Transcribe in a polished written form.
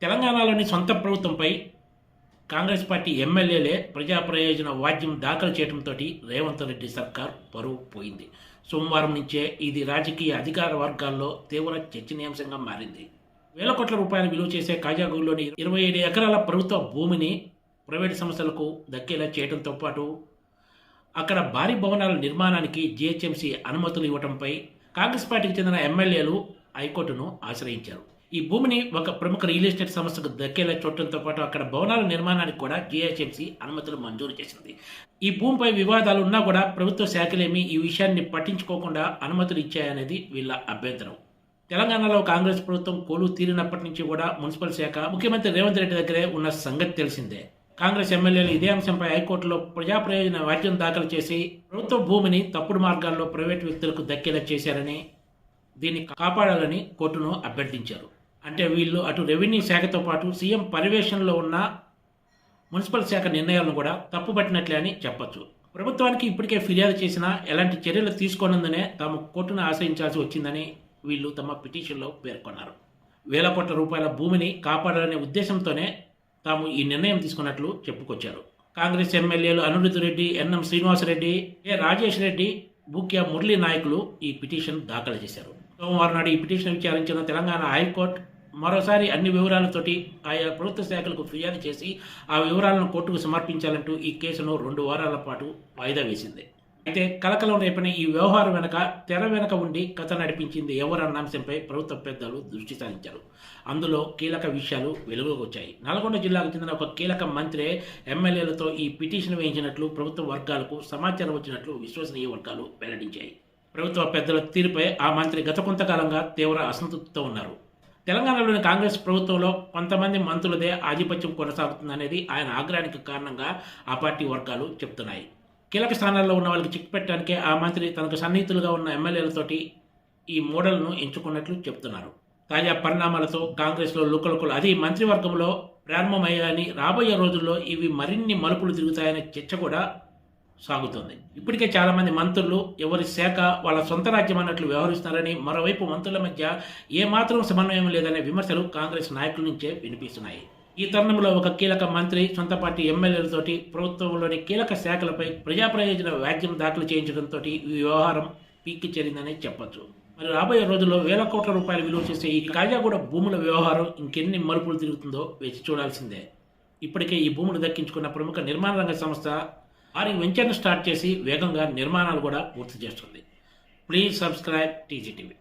తెలంగాణలోని సొంత ప్రభుత్వంపై కాంగ్రెస్ పార్టీ ఎమ్మెల్యేలే ప్రజా ప్రయోజన వాద్యం దాఖలు చేయడంతో రేవంత్ రెడ్డి సర్కార్ పరువు పోయింది. సోమవారం నుంచే ఇది రాజకీయ అధికార వర్గాల్లో తీవ్ర చర్చనీయాంశంగా మారింది. వేల కోట్ల రూపాయలు విలువ చేసే కాజాగూడలోని 27 ఎకరాల ప్రభుత్వ భూమిని ప్రైవేటు సంస్థలకు దక్కేలా చేయడంతో పాటు అక్కడ భారీ భవనాల నిర్మాణానికి జీహెచ్ఎంసీ అనుమతులు ఇవ్వడంపై కాంగ్రెస్ పార్టీకి చెందిన ఎమ్మెల్యేలు హైకోర్టును ఆశ్రయించారు. ఈ భూమిని ఒక ప్రముఖ రియల్ ఎస్టేట్ సంస్థకు దక్కేలా చూడటంతో పాటు అక్కడ భవనాల నిర్మాణానికి కూడా జీహెచ్ఎంసీ అనుమతులు మంజూరు చేసింది. ఈ భూమిపై వివాదాలు ఉన్నా కూడా ప్రభుత్వ శాఖలేమీ ఈ విషయాన్ని పట్టించుకోకుండా అనుమతులు ఇచ్చాయనేది వీళ్ళ అభ్యంతరం. తెలంగాణలో కాంగ్రెస్ ప్రభుత్వం కోలు తీరినప్పటి నుంచి కూడా మున్సిపల్ శాఖ ముఖ్యమంత్రి రేవంత్ రెడ్డి దగ్గరే ఉన్న సంగతి తెలిసిందే. కాంగ్రెస్ ఎమ్మెల్యేలు ఇదే అంశంపై హైకోర్టులో ప్రజా ప్రయోజన వాద్యం దాఖలు చేసి ప్రభుత్వ భూమిని తప్పుడు మార్గాల్లో ప్రైవేటు వ్యక్తులకు దక్కేలా చేశారని, దీన్ని కాపాడాలని కోర్టును అభ్యర్థించారు. అంటే వీళ్ళు అటు రెవెన్యూ శాఖతో పాటు సీఎం పర్యవేక్షణలో ఉన్న మున్సిపల్ శాఖ నిర్ణయాలను కూడా తప్పుపట్టినట్లే అని చెప్పొచ్చు. ప్రభుత్వానికి ఇప్పటికే ఫిర్యాదు చేసినా ఎలాంటి చర్యలు తీసుకోనందునే తాము కోర్టును ఆశ్రయించాల్సి వచ్చిందని వీళ్ళు తమ పిటిషన్లో పేర్కొన్నారు. వేల కోట్ల రూపాయల భూమిని కాపాడాలనే ఉద్దేశంతోనే తాము ఈ నిర్ణయం తీసుకున్నట్లు చెప్పుకొచ్చారు. కాంగ్రెస్ ఎమ్మెల్యేలు అనిరుద్ధ్ రెడ్డి, ఎన్ఎం శ్రీనివాసరెడ్డి, రాజేష్ రెడ్డి, బూక్యా మురళీ నాయకులు ఈ పిటిషన్ దాఖలు చేశారు. సోమవారం నాడు ఈ పిటిషన్ విచారించిన తెలంగాణ హైకోర్టు మరోసారి అన్ని వివరాలతోటి ఆయా ప్రభుత్వ శాఖలకు ఫిర్యాదు చేసి ఆ వివరాలను కోర్టుకు సమర్పించాలంటూ ఈ కేసును 2 వారాల పాటు వాయిదా వేసింది. అయితే కలకలం రేపని ఈ వ్యవహారం వెనక తెర వెనక ఉండి కథ నడిపించింది ఎవరన్న అంశంపై ప్రభుత్వ పెద్దలు దృష్టి సారించారు. అందులో కీలక విషయాలు వెలుగులోకి వచ్చాయి. నల్గొండ జిల్లాకు చెందిన ఒక కీలక మంత్రి ఎమ్మెల్యేలతో ఈ పిటిషన్ వేయించినట్లు ప్రభుత్వ వర్గాలకు సమాచారం వచ్చినట్లు విశ్వసనీయ వర్గాలు వెల్లడించాయి. ప్రభుత్వ పెద్దల తీరుపై ఆ మంత్రి గత కొంతకాలంగా తీవ్ర అసంతృప్తితో ఉన్నారు. తెలంగాణలోని కాంగ్రెస్ ప్రభుత్వంలో కొంతమంది మంత్రులదే ఆధిపత్యం కొనసాగుతుందనేది ఆయన ఆగ్రహానికి కారణంగా ఆ పార్టీ వర్గాలు చెబుతున్నాయి. కీలక స్థానాల్లో ఉన్న వాళ్ళకి చిక్కు పెట్టడానికే ఆ మంత్రి తనకు సన్నిహితులుగా ఉన్న ఎమ్మెల్యేలతోటి ఈ మోడల్ను ఎంచుకున్నట్లు చెబుతున్నారు. తాజా పరిణామాలతో కాంగ్రెస్లో లుకలుకలు అది మంత్రివర్గంలో ప్రారంభమయ్యాయని, రాబోయే రోజుల్లో ఇవి మరిన్ని మలుపులు తిరుగుతాయనే చర్చ కూడా సాగుతోంది. ఇప్పటికే చాలామంది మంత్రులు ఎవరి శాఖ వాళ్ళ సొంత రాజ్యం అన్నట్లు వ్యవహరిస్తున్నారని, మరోవైపు మంత్రుల మధ్య ఏమాత్రం సమన్వయం లేదనే విమర్శలు కాంగ్రెస్ నాయకుల నుంచే వినిపిస్తున్నాయి. ఈ తరుణంలో ఒక కీలక మంత్రి సొంత పార్టీ ఎమ్మెల్యేలతోటి ప్రభుత్వంలోని కీలక శాఖలపై ప్రజా ప్రయోజన వ్యాజ్యం దాఖలు చేయించడంతో ఈ వ్యవహారం పీక్కి చేరిందని చెప్పొచ్చు. మరి రాబోయే రోజుల్లో వేల కోట్ల రూపాయలు విలువ చేసే ఈ కాజాగూడ భూముల వ్యవహారం ఇంకెన్ని మలుపులు తిరుగుతుందో వేచి చూడాల్సిందే. ఇప్పటికే ఈ భూములు దక్కించుకున్న ప్రముఖ నిర్మాణ రంగ సంస్థ భారీ వెంచర్ను స్టార్ట్ చేసి వేగంగా నిర్మాణాలు కూడా పూర్తి చేస్తుంది. Please subscribe TGTV.